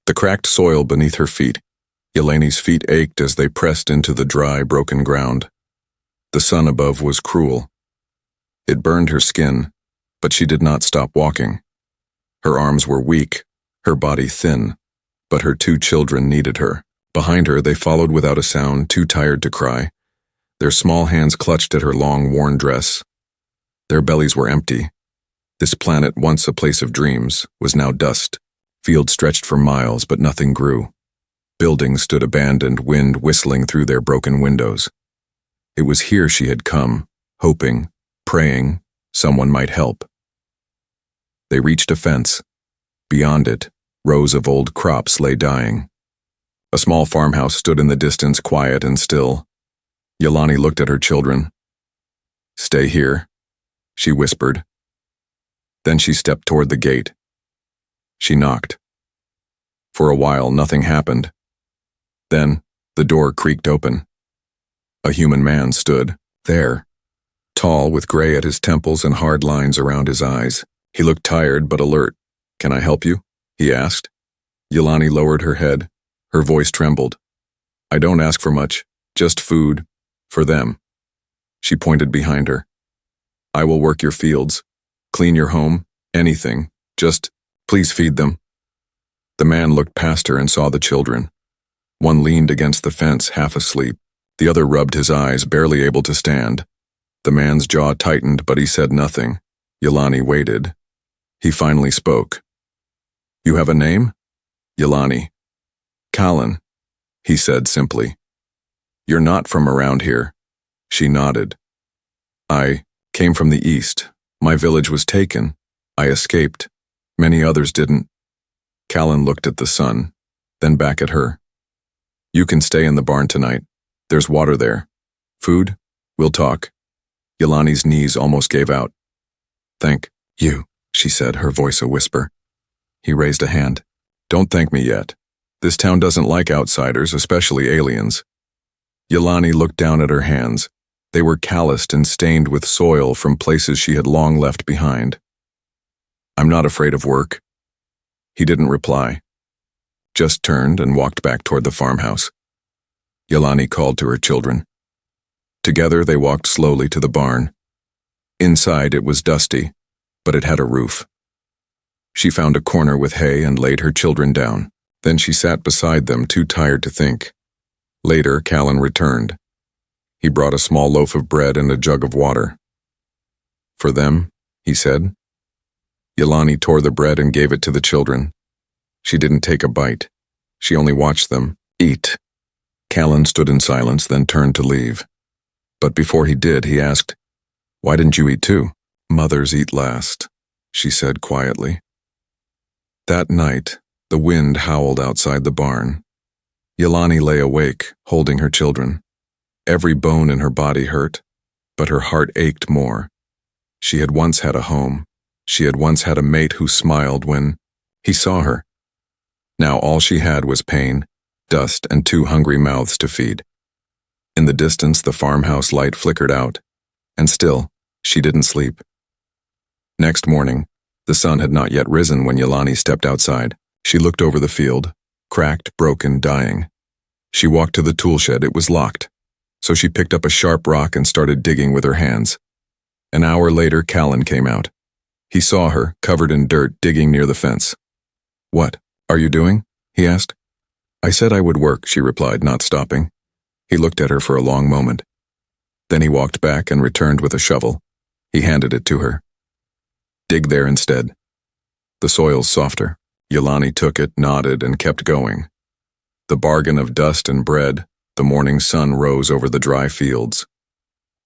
The cracked soil beneath her feet. Yeleni's feet ached as they pressed into the dry, broken ground. The sun above was cruel. It burned her skin, but she did not stop walking. Her arms were weak, her body thin, but her 2 children needed her. Behind her, they followed without a sound, too tired to cry. Their small hands clutched at her long, worn dress. Their bellies were empty. This planet, once a place of dreams, was now dust. Fields stretched for miles, but nothing grew. Buildings stood abandoned, wind whistling through their broken windows. It was here she had come, hoping, praying, someone might help. They reached a fence. Beyond it, rows of old crops lay dying. A small farmhouse stood in the distance, quiet and still. Yeleni looked at her children. "Stay here," she whispered. Then she stepped toward the gate. She knocked. For a while, nothing happened. Then, the door creaked open. A human man stood there, tall with gray at his temples and hard lines around his eyes. He looked tired but alert. "Can I help you?" he asked. Yeleni lowered her head. Her voice trembled. "I don't ask for much, just food, for them." She pointed behind her. "I will work your fields, clean your home, anything, just please feed them." The man looked past her and saw the children. One leaned against the fence, half asleep. The other rubbed his eyes, barely able to stand. The man's jaw tightened, but he said nothing. Yeleni waited. He finally spoke. "You have a name?" "Yeleni." "Callan," he said simply. "You're not from around here." She nodded. "I came from the east. My village was taken. I escaped. Many others didn't." Callan looked at the sun, then back at her. "You can stay in the barn tonight. There's water there. Food? We'll talk." Yeleni's knees almost gave out. "Thank you," she said, her voice a whisper. He raised a hand. "Don't thank me yet. This town doesn't like outsiders, especially aliens." Yeleni looked down at her hands. They were calloused and stained with soil from places she had long left behind. "I'm not afraid of work." He didn't reply, just turned and walked back toward the farmhouse. Yeleni called to her children. Together they walked slowly to the barn. Inside it was dusty, but it had a roof. She found a corner with hay and laid her children down. Then she sat beside them, too tired to think. Later, Callan returned. He brought a small loaf of bread and a jug of water. "For them," he said. Yeleni tore the bread and gave it to the children. She didn't take a bite. She only watched them eat. Callan stood in silence, then turned to leave. But before he did, he asked, "Why didn't you eat too?" "Mothers eat last," she said quietly. That night, the wind howled outside the barn. Yeleni lay awake, holding her children. Every bone in her body hurt, but her heart ached more. She had once had a home. She had once had a mate who smiled when he saw her. Now all she had was pain, dust, and 2 hungry mouths to feed. In the distance, the farmhouse light flickered out, and still, she didn't sleep. Next morning, the sun had not yet risen when Yeleni stepped outside. She looked over the field, cracked, broken, dying. She walked to the tool shed. It was locked, so she picked up a sharp rock and started digging with her hands. An hour later, Callan came out. He saw her, covered in dirt, digging near the fence. "What are you doing?" he asked. "I said I would work," she replied, not stopping. He looked at her for a long moment. Then he walked back and returned with a shovel. He handed it to her. "Dig there instead. The soil's softer." Yeleni took it, nodded, and kept going. The bargain of dust and bread, the morning sun rose over the dry fields.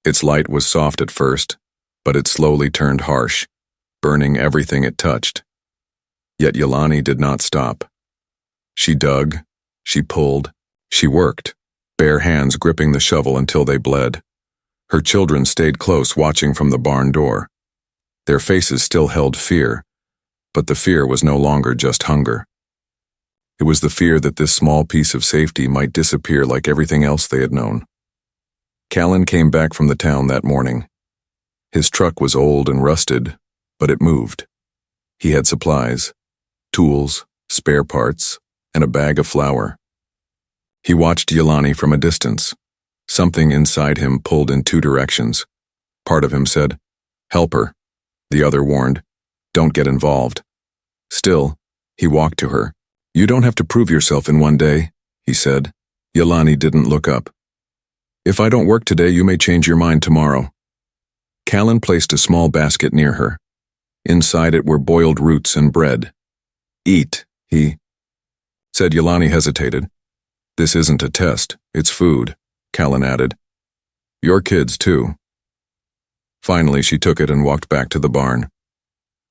Its light was soft at first, but it slowly turned harsh, burning everything it touched. Yet Yeleni did not stop. She dug, she pulled, she worked, bare hands gripping the shovel until they bled. Her children stayed close, watching from the barn door. Their faces still held fear, but the fear was no longer just hunger. It was the fear that this small piece of safety might disappear like everything else they had known. Callan came back from the town that morning. His truck was old and rusted, but it moved. He had supplies, tools, spare parts, and a bag of flour. He watched Yelani from a distance. Something inside him pulled in two directions. Part of him said, "Help her." The other warned, "Don't get involved." Still, he walked to her. "You don't have to prove yourself in one day," he said. Yelani didn't look up. "If I don't work today, you may change your mind tomorrow." Callan placed a small basket near her. Inside it were boiled roots and bread. "Eat," he said. Yelani hesitated. "This isn't a test, it's food," Callan added. "Your kids, too." Finally, she took it and walked back to the barn.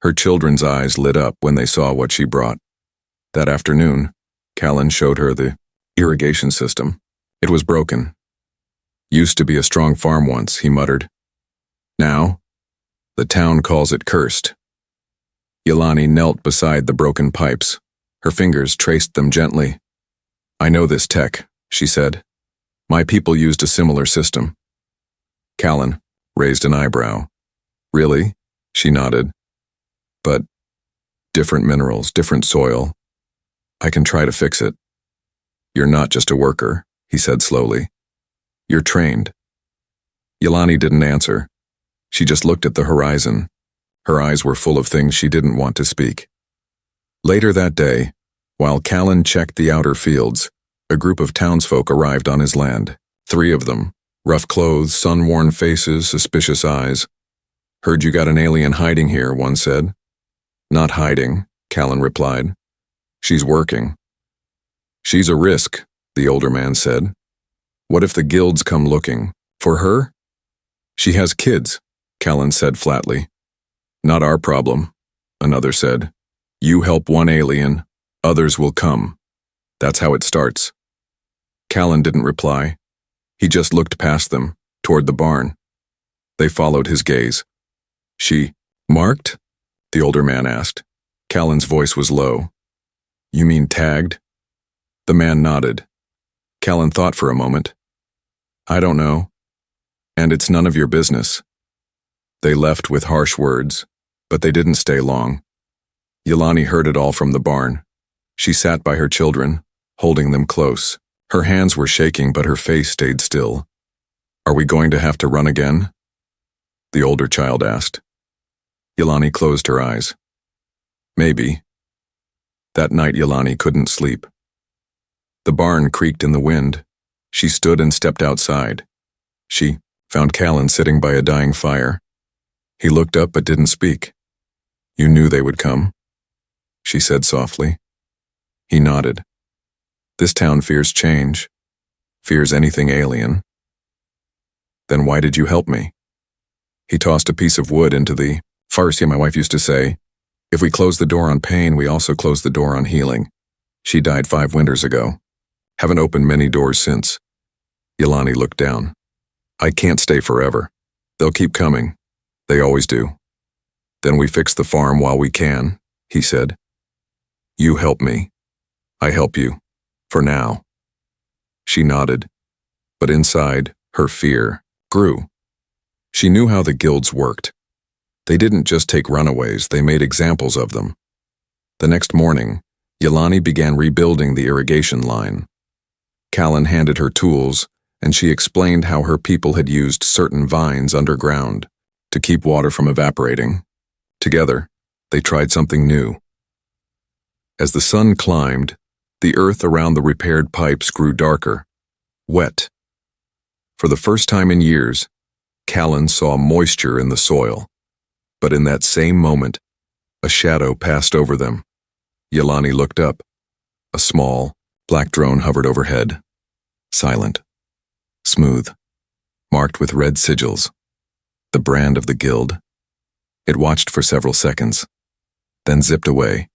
Her children's eyes lit up when they saw what she brought. That afternoon, Callan showed her the irrigation system. It was broken. "Used to be a strong farm once," he muttered. "Now, the town calls it cursed." Yelani knelt beside the broken pipes. Her fingers traced them gently. "I know this tech," she said. "My people used a similar system." Callan raised an eyebrow. "Really?" She nodded. "But different minerals, different soil. I can try to fix it." "You're not just a worker," he said slowly. "You're trained." Yelani didn't answer. She just looked at the horizon. Her eyes were full of things she didn't want to speak. Later that day, while Callan checked the outer fields, a group of townsfolk arrived on his land. 3 of them, rough clothes, sun-worn faces, suspicious eyes. "Heard you got an alien hiding here," one said. "Not hiding," Callan replied. "She's working." "She's a risk," the older man said. "What if the guilds come looking? For her?" "She has kids," Callan said flatly. "Not our problem," another said. "You help one alien, others will come. That's how it starts." Callan didn't reply. He just looked past them, toward the barn. They followed his gaze. "She marked?" the older man asked. Callan's voice was low. "You mean tagged?" The man nodded. Callan thought for a moment. "I don't know. And it's none of your business." They left with harsh words, but they didn't stay long. Yelani heard it all from the barn. She sat by her children, holding them close. Her hands were shaking, but her face stayed still. "Are we going to have to run again?" the older child asked. Yelani closed her eyes. "Maybe." That night Yelani couldn't sleep. The barn creaked in the wind. She stood and stepped outside. She found Callan sitting by a dying fire. He looked up but didn't speak. "You knew they would come?" she said softly. He nodded. "This town fears change, fears anything alien." "Then why did you help me?" He tossed a piece of wood into the fire. My wife used to say, "If we close the door on pain, we also close the door on healing." She died 5 winters ago. Haven't opened many doors since. Yelani looked down. "I can't stay forever. They'll keep coming. They always do." "Then we fix the farm while we can," he said. "You help me. I help you. For now." She nodded, but inside, her fear grew. She knew how the guilds worked. They didn't just take runaways, they made examples of them. The next morning, Yelani began rebuilding the irrigation line. Callan handed her tools, and she explained how her people had used certain vines underground to keep water from evaporating. Together, they tried something new. As the sun climbed, the earth around the repaired pipes grew darker, wet. For the first time in years, Callan saw moisture in the soil. But in that same moment, a shadow passed over them. Yelani looked up. A small, black drone hovered overhead. Silent. Smooth. Marked with red sigils. The brand of the guild. It watched for several seconds, then zipped away.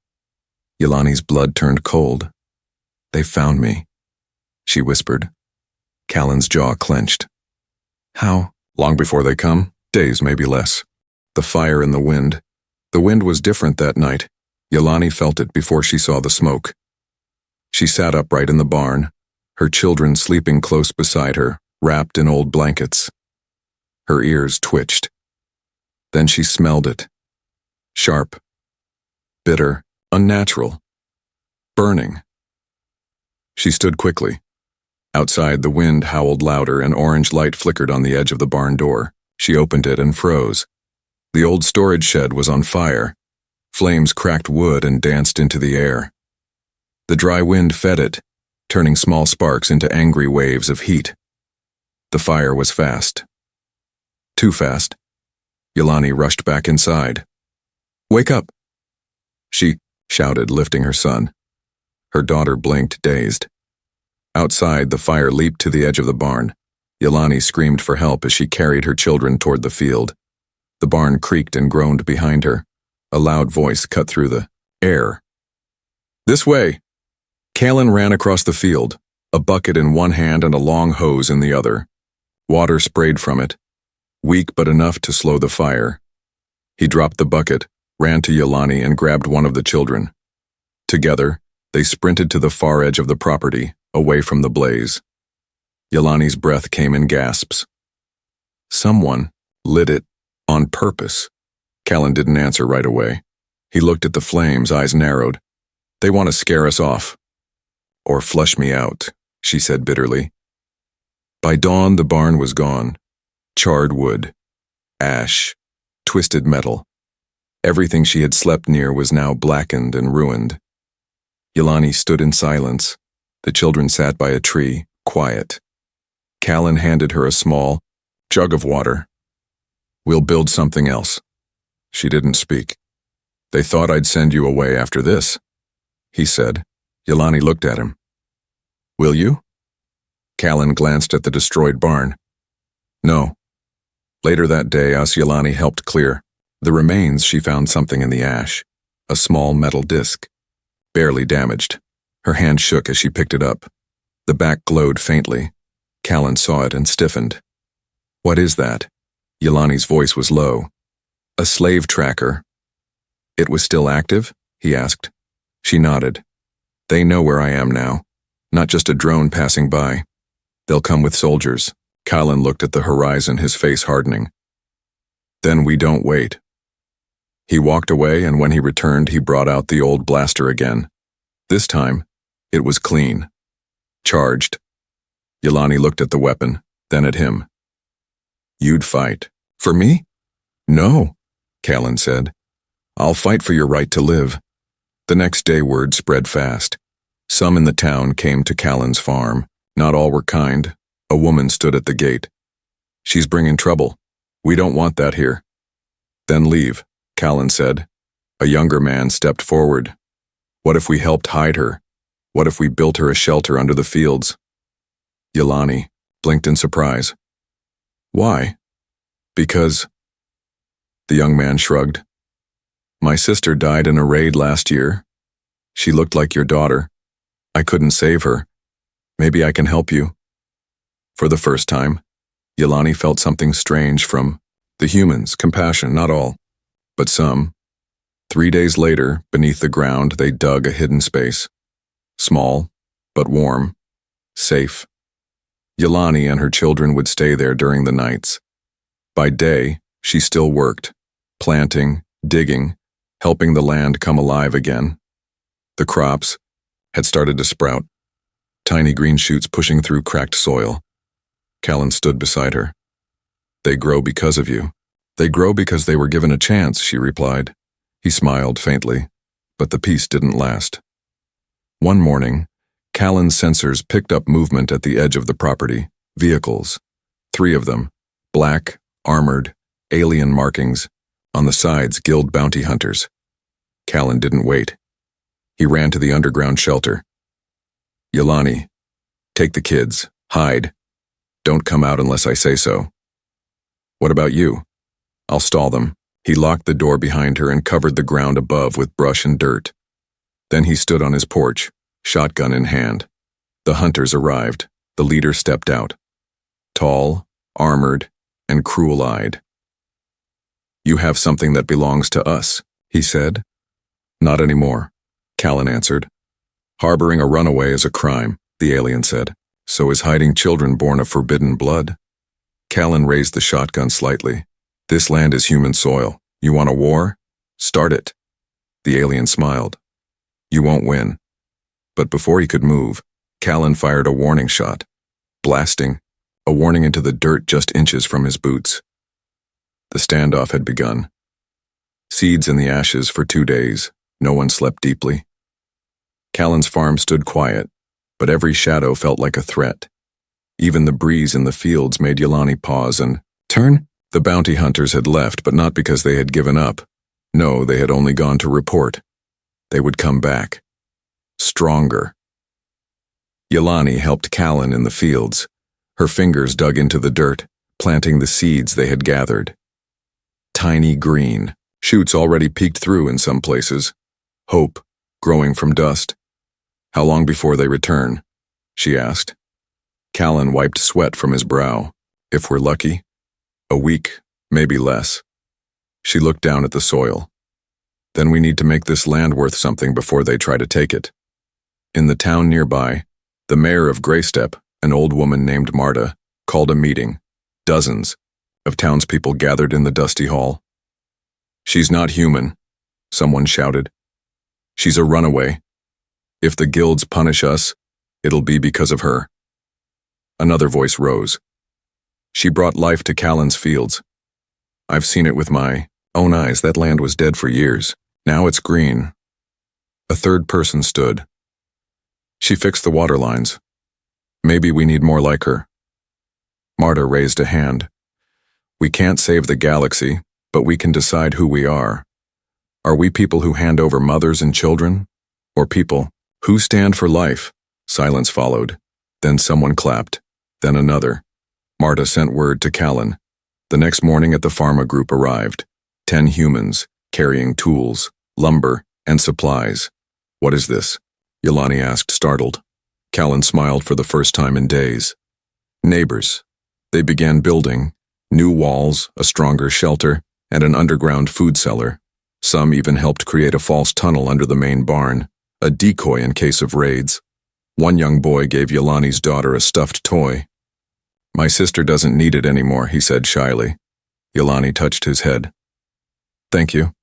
Yelani's blood turned cold. "They found me," she whispered. Callan's jaw clenched. "How?" "Long before they come, days, maybe less." The fire in the wind. The wind was different that night. Yelani felt it before she saw the smoke. She sat upright in the barn, her children sleeping close beside her, wrapped in old blankets. Her ears twitched. Then she smelled it. Sharp. Bitter. Unnatural. Burning. She stood quickly. Outside, the wind howled louder and orange light flickered on the edge of the barn door. She opened it and froze. The old storage shed was on fire. Flames cracked wood and danced into the air. The dry wind fed it, turning small sparks into angry waves of heat. The fire was fast. Too fast. Yelani rushed back inside. "Wake up!" she shouted, lifting her son. Her daughter blinked, dazed. Outside, the fire leaped to the edge of the barn. Yelani screamed for help as she carried her children toward the field. The barn creaked and groaned behind her. A loud voice cut through the air. "This way!" Callan ran across the field, a bucket in one hand and a long hose in the other. Water sprayed from it, weak but enough to slow the fire. He dropped the bucket, ran to Yelani and grabbed one of the children. Together, they sprinted to the far edge of the property, away from the blaze. Yelani's breath came in gasps. Someone lit it on purpose. Callan didn't answer right away. He looked at the flames, eyes narrowed. "They want to scare us off. Or flush me out," she said bitterly. By dawn, the barn was gone. Charred wood, ash, twisted metal. Everything she had slept near was now blackened and ruined. Yelani stood in silence. The children sat by a tree, quiet. Callan handed her a small jug of water. "We'll build something else." She didn't speak. "They thought I'd send you away after this," he said. Yelani looked at him. "Will you?" Callan glanced at the destroyed barn. "No." Later that day, as Yelani helped clear the remains, she found something in the ash, a small metal disc, barely damaged. Her hand shook as she picked it up. The back glowed faintly. Callan saw it and stiffened. "What is that?" Yelani's voice was low. "A slave tracker." "It was still active?" he asked. She nodded. "They know where I am now, not just a drone passing by. They'll come with soldiers." Callan looked at the horizon, his face hardening. "Then we don't wait." He walked away, and when he returned, he brought out the old blaster again. This time, it was clean. Charged. Yelani looked at the weapon, then at him. "You'd fight. For me?" "No," Callan said. "I'll fight for your right to live." The next day, word spread fast. Some in the town came to Callan's farm. Not all were kind. A woman stood at the gate. "She's bringing trouble. We don't want that here." "Then leave," Callan said. A younger man stepped forward. "What if we helped hide her? What if we built her a shelter under the fields?" Yelani blinked in surprise. "Why?" "Because—" The young man shrugged. "My sister died in a raid last year. She looked like your daughter. I couldn't save her. Maybe I can help you." For the first time, Yelani felt something strange from the humans, compassion, not all, but some. 3 days later, beneath the ground, they dug a hidden space. Small, but warm, safe. Yelani and her children would stay there during the nights. By day, she still worked, planting, digging, helping the land come alive again. The crops had started to sprout, tiny green shoots pushing through cracked soil. Callan stood beside her. "They grow because of you." "They grow because they were given a chance," she replied. He smiled faintly, but the peace didn't last. One morning, Callan's sensors picked up movement at the edge of the property. Vehicles. 3 of them. Black, armored, alien markings. On the sides, guild bounty hunters. Callan didn't wait. He ran to the underground shelter. "Yelani, take the kids. Hide. Don't come out unless I say so." "What about you?" "I'll stall them." He locked the door behind her and covered the ground above with brush and dirt. Then he stood on his porch, shotgun in hand. The hunters arrived. The leader stepped out. Tall, armored, and cruel-eyed. "You have something that belongs to us," he said. "Not anymore," Callan answered. "Harboring a runaway is a crime," the alien said. "So is hiding children born of forbidden blood." Callan raised the shotgun slightly. "This land is human soil. You want a war? Start it." The alien smiled. "You won't win." But before he could move, Callan fired a warning shot, blasting, a warning into the dirt just inches from his boots. The standoff had begun. Seeds in the ashes for 2 days. No one slept deeply. Callan's farm stood quiet, but every shadow felt like a threat. Even the breeze in the fields made Yelani pause and turn. The bounty hunters had left, but not because they had given up. No, they had only gone to report. They would come back. Stronger. Yelani helped Callan in the fields. Her fingers dug into the dirt, planting the seeds they had gathered. Tiny green, shoots already peeked through in some places. Hope, growing from dust. How long before they return? She asked. Callan wiped sweat from his brow. If we're lucky, a week, maybe less. She looked down at the soil. Then we need to make this land worth something before they try to take it. In the town nearby, the mayor of Greystep, an old woman named Marta, called a meeting. Dozens of townspeople gathered in the dusty hall. She's not human, someone shouted. She's a runaway. If the guilds punish us, it'll be because of her. Another voice rose. She brought life to Callan's fields. I've seen it with my own eyes. That land was dead for years. Now it's green. A third person stood. She fixed the water lines. Maybe we need more like her. Marta raised a hand. We can't save the galaxy, but we can decide who we are. Are we people who hand over mothers and children? Or people who stand for life? Silence followed. Then someone clapped. Then another. Marta sent word to Callan. The next morning at the pharma group arrived. 10 humans, carrying tools, lumber, and supplies. What is this? Yelani asked, startled. Callan smiled for the first time in days. Neighbors. They began building. New walls, a stronger shelter, and an underground food cellar. Some even helped create a false tunnel under the main barn, a decoy in case of raids. One young boy gave Yelani's daughter a stuffed toy. My sister doesn't need it anymore, he said shyly. Yelani touched his head. Thank you.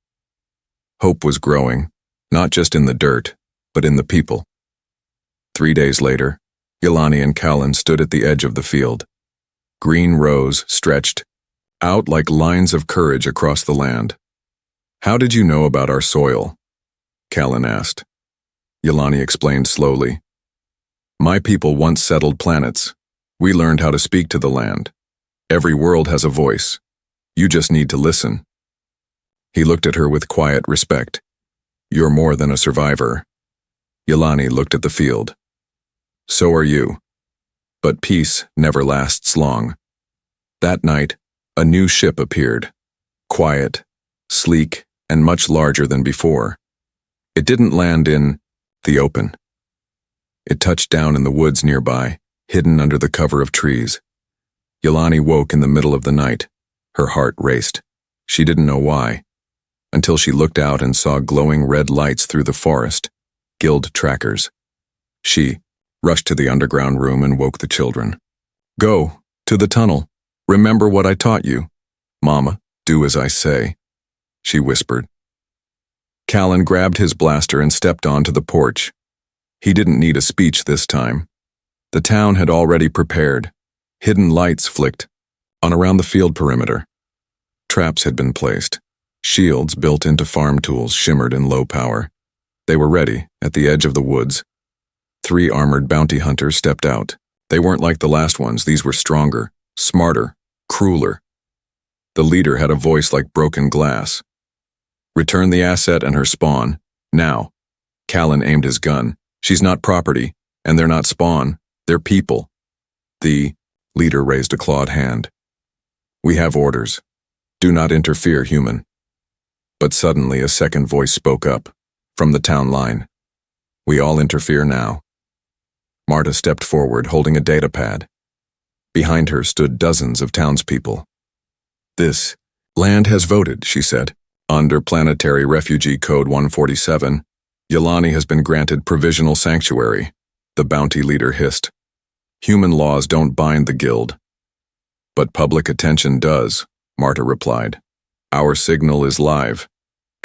Hope was growing, not just in the dirt, but in the people. 3 days later, Yelani and Callan stood at the edge of the field. Green rows stretched out like lines of courage across the land. How did you know about our soil? Callan asked. Yelani explained slowly. My people once settled planets. We learned how to speak to the land. Every world has a voice. You just need to listen. He looked at her with quiet respect. You're more than a survivor. Yelani looked at the field. So are you. But peace never lasts long. That night, a new ship appeared. Quiet, sleek, and much larger than before. It didn't land in the open. It touched down in the woods nearby, hidden under the cover of trees. Yelani woke in the middle of the night. Her heart raced. She didn't know why, until she looked out and saw glowing red lights through the forest, guild trackers. She rushed to the underground room and woke the children. Go, to the tunnel. Remember what I taught you. Mama, do as I say, she whispered. Callan grabbed his blaster and stepped onto the porch. He didn't need a speech this time. The town had already prepared. Hidden lights flicked on around the field perimeter. Traps had been placed. Shields built into farm tools shimmered in low power. They were ready, at the edge of the woods. 3 armored bounty hunters stepped out. They weren't like the last ones. These were stronger, smarter, crueler. The leader had a voice like broken glass. Return the asset and her spawn, now. Callan aimed his gun. She's not property, and they're not spawn. They're people. The leader raised a clawed hand. We have orders. Do not interfere, human. But suddenly a second voice spoke up, from the town line. We all interfere now. Marta stepped forward, holding a data pad. Behind her stood dozens of townspeople. This land has voted, she said. Under Planetary Refugee Code 147, Yelani has been granted provisional sanctuary, the bounty leader hissed. Human laws don't bind the guild. But public attention does, Marta replied. Our signal is live,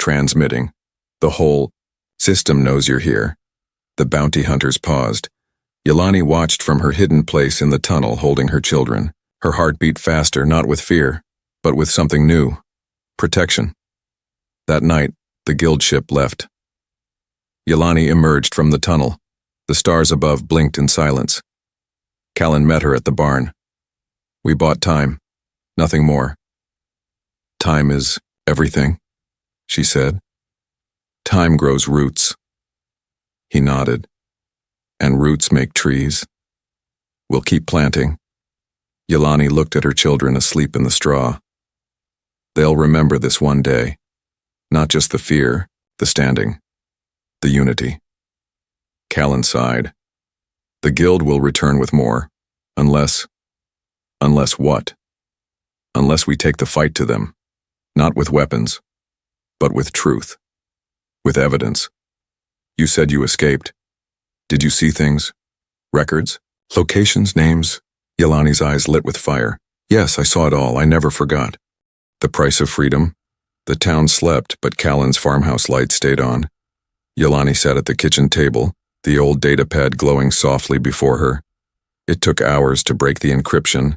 transmitting. The whole system knows you're here. The bounty hunters paused. Yelani watched from her hidden place in the tunnel holding her children. Her heart beat faster, not with fear, but with something new. Protection. That night, the guild ship left. Yelani emerged from the tunnel. The stars above blinked in silence. Callan met her at the barn. We bought time. Nothing more. Time is everything, she said. Time grows roots. He nodded. And roots make trees. We'll keep planting. Yelani looked at her children asleep in the straw. They'll remember this one day. Not just the fear, the standing, the unity. Callan sighed. The guild will return with more. Unless what? Unless we take the fight to them. Not with weapons, but with truth. With evidence. You said you escaped. Did you see things? Records? Locations? Names? Yelani's eyes lit with fire. Yes, I saw it all. I never forgot. The price of freedom? The town slept, but Callan's farmhouse light stayed on. Yelani sat at the kitchen table, the old datapad glowing softly before her. It took hours to break the encryption.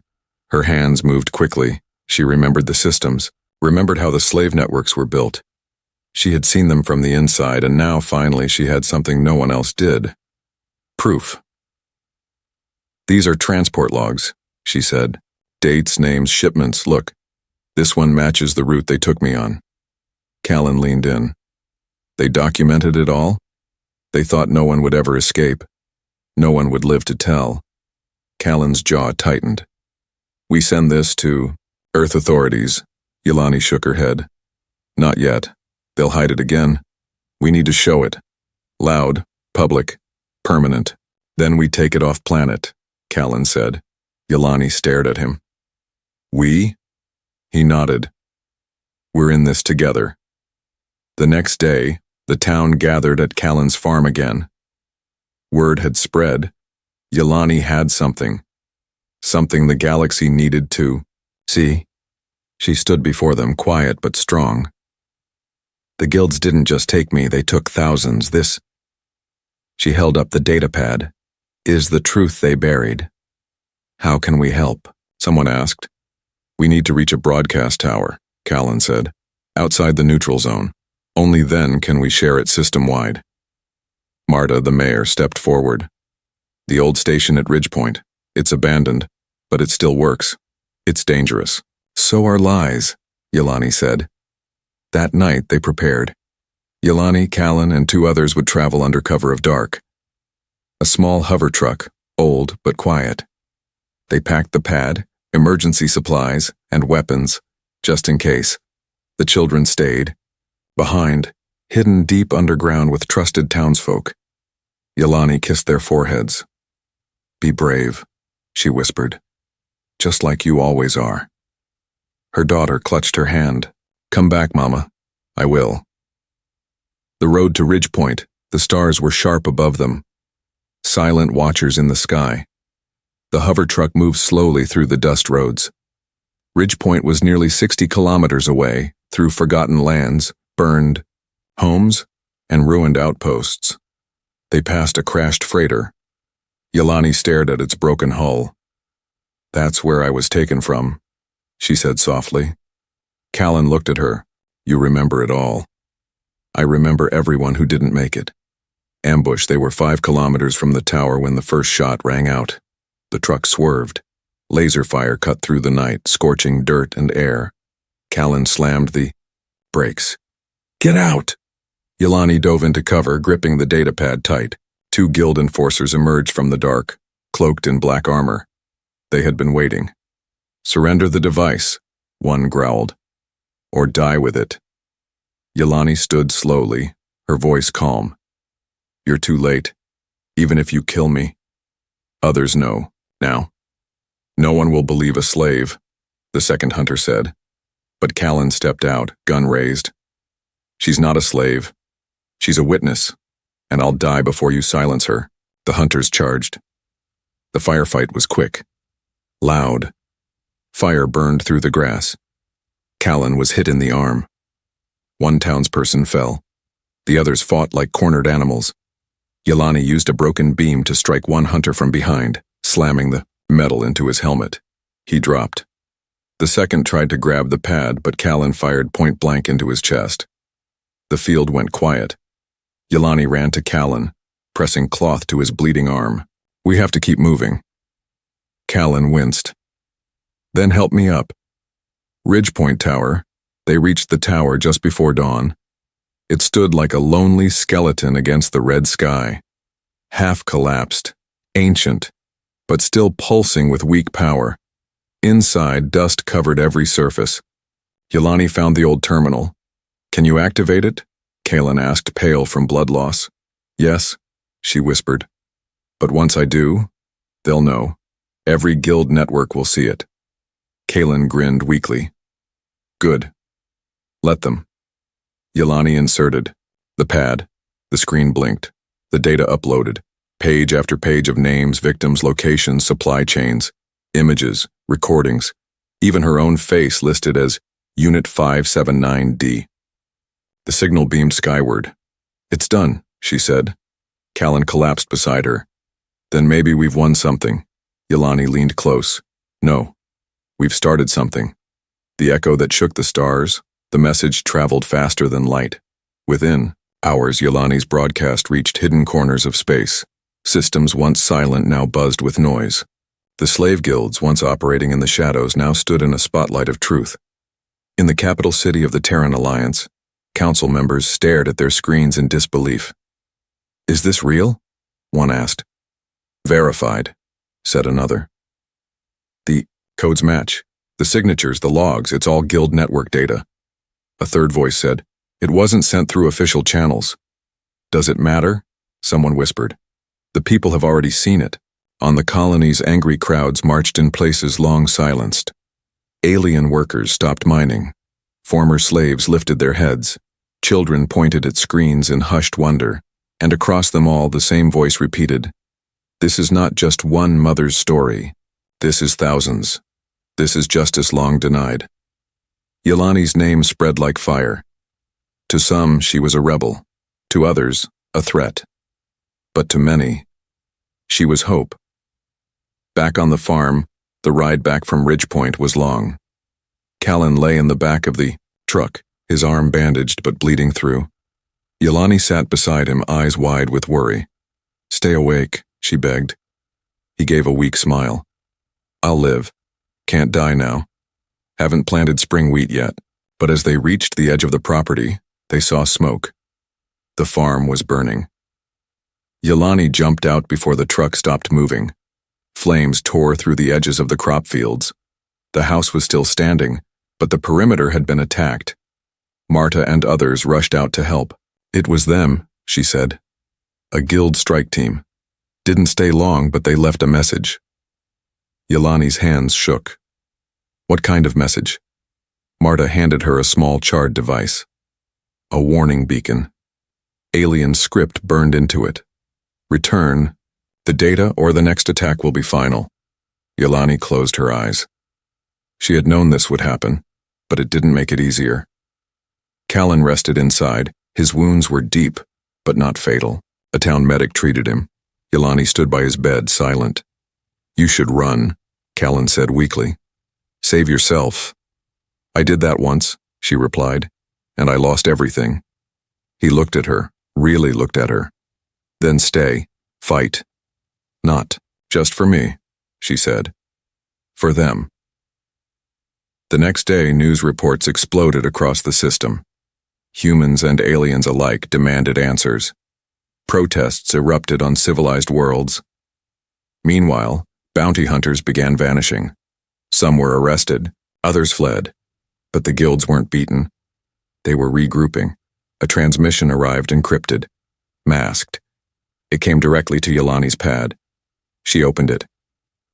Her hands moved quickly. She remembered the systems, remembered how the slave networks were built. She had seen them from the inside, and now finally she had something no one else did. Proof. These are transport logs, she said. Dates, names, shipments. Look, this one matches the route they took me on. Callan leaned in. They documented it all? They thought no one would ever escape. No one would live to tell. Callan's jaw tightened. We send this to Earth authorities. Yelani shook her head. Not yet. They'll hide it again. We need to show it. Loud, public, permanent. Then we take it off planet, Callan said. Yelani stared at him. We? He nodded. We're in this together. The next day, the town gathered at Callan's farm again. Word had spread. Yelani had something. Something the galaxy needed to see. She stood before them, quiet but strong. The guilds didn't just take me, they took thousands. This, she held up the datapad, is the truth they buried. How can we help? Someone asked. We need to reach a broadcast tower, Callan said, outside the neutral zone. Only then can we share it system-wide. Marta, the mayor, stepped forward. The old station at Ridgepoint. It's abandoned, but it still works. It's dangerous. So are lies, Yelani said. That night they prepared. Yelani, Callan, and 2 others would travel under cover of dark. A small hover truck, old but quiet. They packed the pad, emergency supplies, and weapons, just in case. The children stayed. Behind, hidden deep underground with trusted townsfolk. Yelani kissed their foreheads. Be brave, she whispered. Just like you always are. Her daughter clutched her hand. Come back, Mama. I will. The road to Ridgepoint, the stars were sharp above them. Silent watchers in the sky. The hover truck moved slowly through the dust roads. Ridgepoint was nearly 60 kilometers away, through forgotten lands, burned homes, and ruined outposts. They passed a crashed freighter. Yelani stared at its broken hull. That's where I was taken from, she said softly. Callan looked at her. You remember it all. I remember everyone who didn't make it. Ambush, they were 5 kilometers from the tower when the first shot rang out. The truck swerved. Laser fire cut through the night, scorching dirt and air. Callan slammed the brakes. Get out! Yelani dove into cover, gripping the datapad tight. 2 guild enforcers emerged from the dark, cloaked in black armor. They had been waiting. Surrender the device, one growled. Or die with it. Yelani stood slowly, her voice calm. You're too late, even if you kill me. Others know, now. No one will believe a slave, the second hunter said. But Callan stepped out, gun raised. She's not a slave. She's a witness, and I'll die before you silence her, the hunters charged. The firefight was quick, loud. Fire burned through the grass. Callan was hit in the arm. 1 townsperson fell. The others fought like cornered animals. Yelani used a broken beam to strike one hunter from behind, slamming the metal into his helmet. He dropped. The second tried to grab the pad, but Callan fired point blank into his chest. The field went quiet. Yelani ran to Callan, pressing cloth to his bleeding arm. "We have to keep moving." Callan winced. "Then help me up." Ridgepoint Tower. They reached the tower just before dawn. It stood like a lonely skeleton against the red sky. Half collapsed, ancient, but still pulsing with weak power. Inside, dust covered every surface. Yelani found the old terminal. "Can you activate it?" Callan asked, pale from blood loss. "Yes," she whispered. "But once I do, they'll know. Every guild network will see it." Callan grinned weakly. "Good. Let them." Yelani inserted the pad. The screen blinked. The data uploaded. Page after page of names, victims, locations, supply chains, images, recordings, even her own face listed as Unit 579D. The signal beamed skyward. "It's done," she said. Callan collapsed beside her. "Then maybe we've won something." Yelani leaned close. "No. We've started something." The echo that shook the stars, the message traveled faster than light. Within hours, Yelani's broadcast reached hidden corners of space. Systems once silent now buzzed with noise. The slave guilds, once operating in the shadows, now stood in a spotlight of truth. In the capital city of the Terran Alliance, council members stared at their screens in disbelief. "Is this real?" one asked. "Verified," said another. "The codes match. The signatures, the logs, it's all guild network data." A third voice said, "It wasn't sent through official channels." "Does it matter?" someone whispered. "The people have already seen it." On the colony's angry crowds marched in places long silenced. Alien workers stopped mining. Former slaves lifted their heads. Children pointed at screens in hushed wonder, and across them all the same voice repeated, "This is not just one mother's story. This is thousands. This is justice long denied." Yelani's name spread like fire. To some, she was a rebel. To others, a threat. But to many, she was hope. Back on the farm, the ride back from Ridgepoint was long. Callan lay in the back of the truck, his arm bandaged but bleeding through. Yelani sat beside him, eyes wide with worry. "Stay awake," she begged. He gave a weak smile. "I'll live. Can't die now. Haven't planted spring wheat yet." But as they reached the edge of the property, they saw smoke. The farm was burning. Yelani jumped out before the truck stopped moving. Flames tore through the edges of the crop fields. The house was still standing, but the perimeter had been attacked. Marta and others rushed out to help. "It was them," she said. "A guild strike team. Didn't stay long, but they left a message." Yelani's hands shook. "What kind of message?" Marta handed her a small charred device. A warning beacon. Alien script burned into it. "Return. The data or the next attack will be final." Yelani closed her eyes. She had known this would happen, but it didn't make it easier. Callan rested inside. His wounds were deep, but not fatal. A town medic treated him. Yelani stood by his bed, silent. "You should run," Callan said weakly. "Save yourself." "I did that once," she replied, "and I lost everything." He looked at her, really looked at her. "Then stay. Fight." "Not just for me," she said. "For them." The next day, news reports exploded across the system. Humans and aliens alike demanded answers. Protests erupted on civilized worlds. Meanwhile, bounty hunters began vanishing. Some were arrested, others fled. But the guilds weren't beaten. They were regrouping. A transmission arrived encrypted, masked. It came directly to Yelani's pad. She opened it.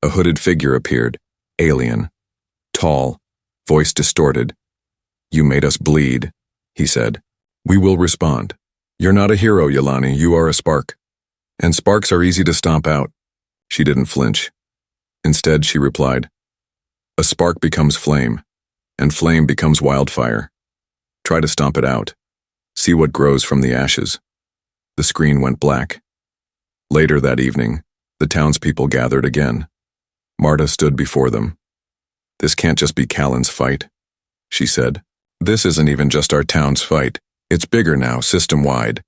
A hooded figure appeared, alien. Tall, voice distorted. "You made us bleed," he said. "We will respond. You're not a hero, Yelani, you are a spark. And sparks are easy to stomp out." She didn't flinch. Instead, she replied, "A spark becomes flame, and flame becomes wildfire. Try to stomp it out. See what grows from the ashes." The screen went black. Later that evening, the townspeople gathered again. Marta stood before them. "This can't just be Callan's fight," she said. "This isn't even just our town's fight. It's bigger now, system-wide."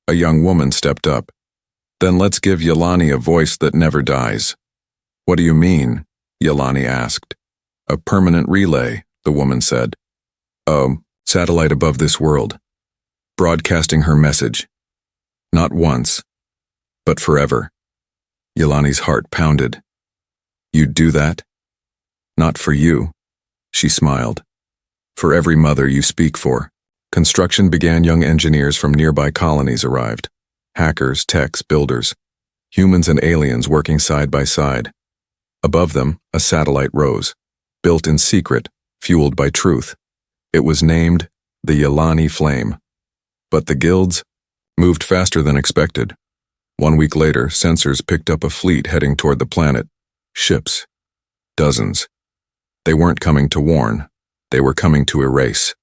A young woman stepped up. "Then let's give Yelani a voice that never dies." "What do you mean?" Yelani asked. "A permanent relay," the woman said. "A satellite above this world, broadcasting her message. Not once, but forever." Yelani's heart pounded. "You'd do that?" "Not for you," she smiled. "For every mother you speak for." Construction began. Young engineers from nearby colonies arrived. Hackers, techs, builders. Humans and aliens working side by side. Above them, a satellite rose, built in secret, fueled by truth. It was named the Yelani Flame. But the guilds moved faster than expected. 1 week later, sensors picked up a fleet heading toward the planet. Ships. Dozens. They weren't coming to warn. They were coming to erase.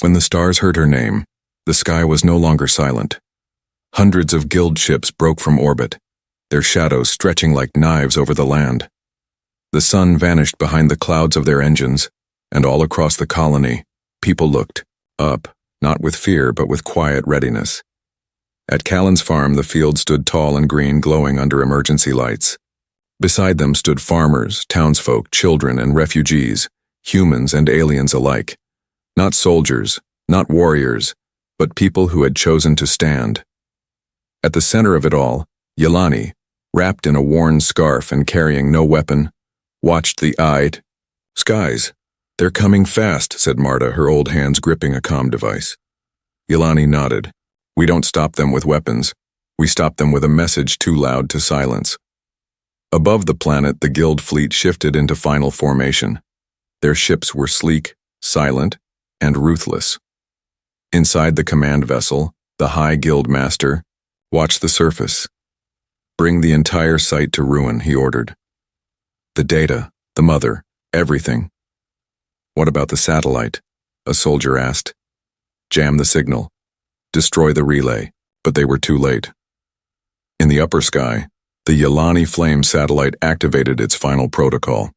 When the stars heard her name, the sky was no longer silent. Hundreds of guild ships broke from orbit, their shadows stretching like knives over the land. The sun vanished behind the clouds of their engines, and all across the colony, people looked up, not with fear but with quiet readiness. At Callan's farm, the field stood tall and green, glowing under emergency lights. Beside them stood farmers, townsfolk, children, and refugees, humans and aliens alike. Not soldiers, not warriors, but people who had chosen to stand. At the center of it all, Yelani, wrapped in a worn scarf and carrying no weapon, watched the eyed skies. "They're coming fast," said Marta, her old hands gripping a comm device. Yelani nodded. "We don't stop them with weapons. We stop them with a message too loud to silence." Above the planet, the guild fleet shifted into final formation. Their ships were sleek, silent, and ruthless. Inside the command vessel, the High Guild Master watched the surface. "Bring the entire site to ruin," he ordered. "The data, the mother, everything." "What about the satellite?" a soldier asked. "Jam the signal. Destroy the relay." But they were too late. In the upper sky, the Yelani Flame satellite activated its final protocol.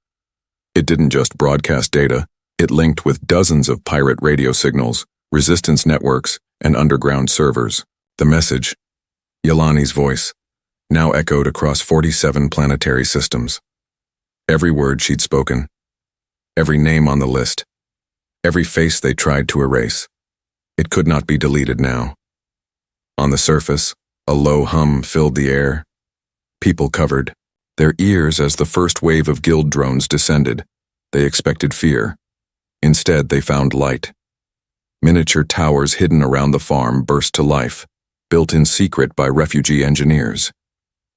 It didn't just broadcast data, it linked with dozens of pirate radio signals, resistance networks, and underground servers. The message, Yelani's voice, now echoed across 47 planetary systems. Every word she'd spoken, every name on the list, every face they tried to erase. It could not be deleted now. On the surface, a low hum filled the air. People covered their ears as the first wave of guild drones descended. They expected fear. Instead, they found light. Miniature towers hidden around the farm burst to life, built in secret by refugee engineers.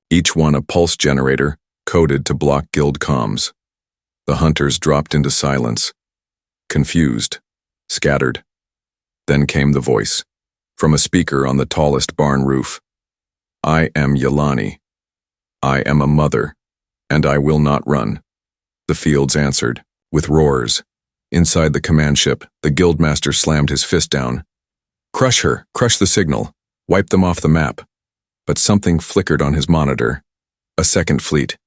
Each one a pulse generator, coded to block guild comms. The hunters dropped into silence, confused, scattered. Then came the voice, from a speaker on the tallest barn roof. "I am Yelani. I am a mother, and I will not run." The fields answered, with roars. Inside the command ship, the guildmaster slammed his fist down. "Crush her, crush the signal, wipe them off the map." But something flickered on his monitor. A second fleet,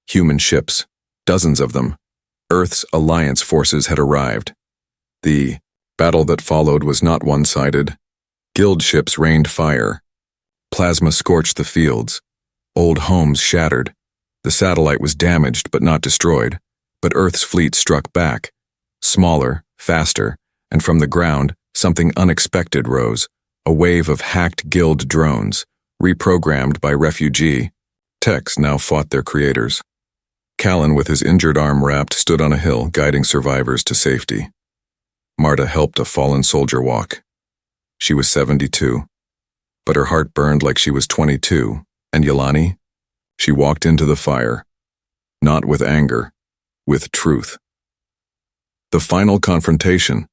human ships, dozens of them. Earth's alliance forces had arrived. The battle that followed was not one-sided. Guild ships rained fire. Plasma scorched the fields. Old homes shattered. The satellite was damaged but not destroyed. But Earth's fleet struck back. Smaller, faster, and from the ground, something unexpected rose. A wave of hacked guild drones, reprogrammed by refugee. Techs now fought their creators. Callan, with his injured arm wrapped, stood on a hill, guiding survivors to safety. Marta helped a fallen soldier walk. She was 72, but her heart burned like she was 22. And Yelani? She walked into the fire, not with anger, with truth. The final confrontation.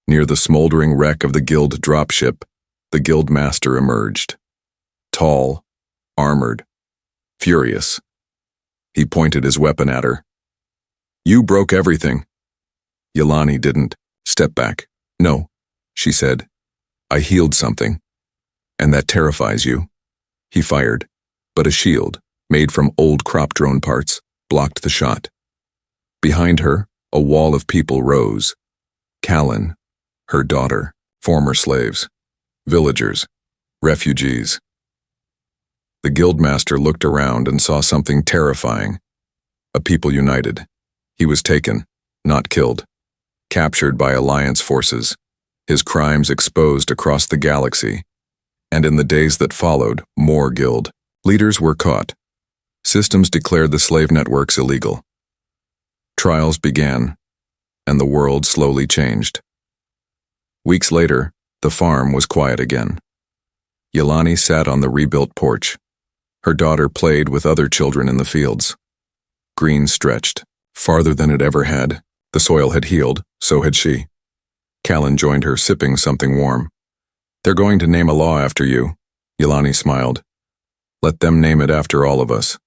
Near the smoldering wreck of the guild dropship, the guild master emerged. Tall, armored, furious. He pointed his weapon at her. "You broke everything." Yelani didn't. "Step back." "No," she said. "I healed something. And that terrifies you." He fired, but a shield, made from old crop drone parts, blocked the shot. Behind her, a wall of people rose. Callan, her daughter, former slaves, villagers, refugees. The guildmaster looked around and saw something terrifying. A people united. He was taken, not killed. Captured by Alliance forces, his crimes exposed across the galaxy. And in the days that followed, more guild leaders were caught. Systems declared the slave networks illegal. Trials began, and the world slowly changed. Weeks later, the farm was quiet again. Yelani sat on the rebuilt porch. Her daughter played with other children in the fields. Green stretched, farther than it ever had. The soil had healed, so had she. Callan joined her, sipping something warm. "They're going to name a law after you," Yelani smiled. "Let them name it after all of us.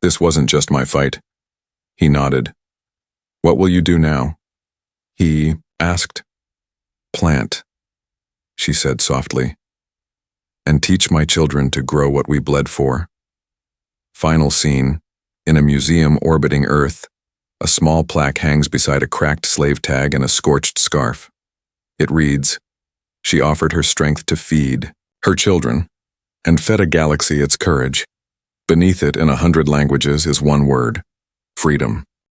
This wasn't just my fight." He nodded. "What will you do now?" he asked. "Plant," she said softly, "and teach my children to grow what we bled for." Final scene, in a museum orbiting Earth, a small plaque hangs beside a cracked slave tag and a scorched scarf. It reads, "She offered her strength to feed her children, and fed a galaxy its courage." Beneath it, in 100 languages, is one word: freedom.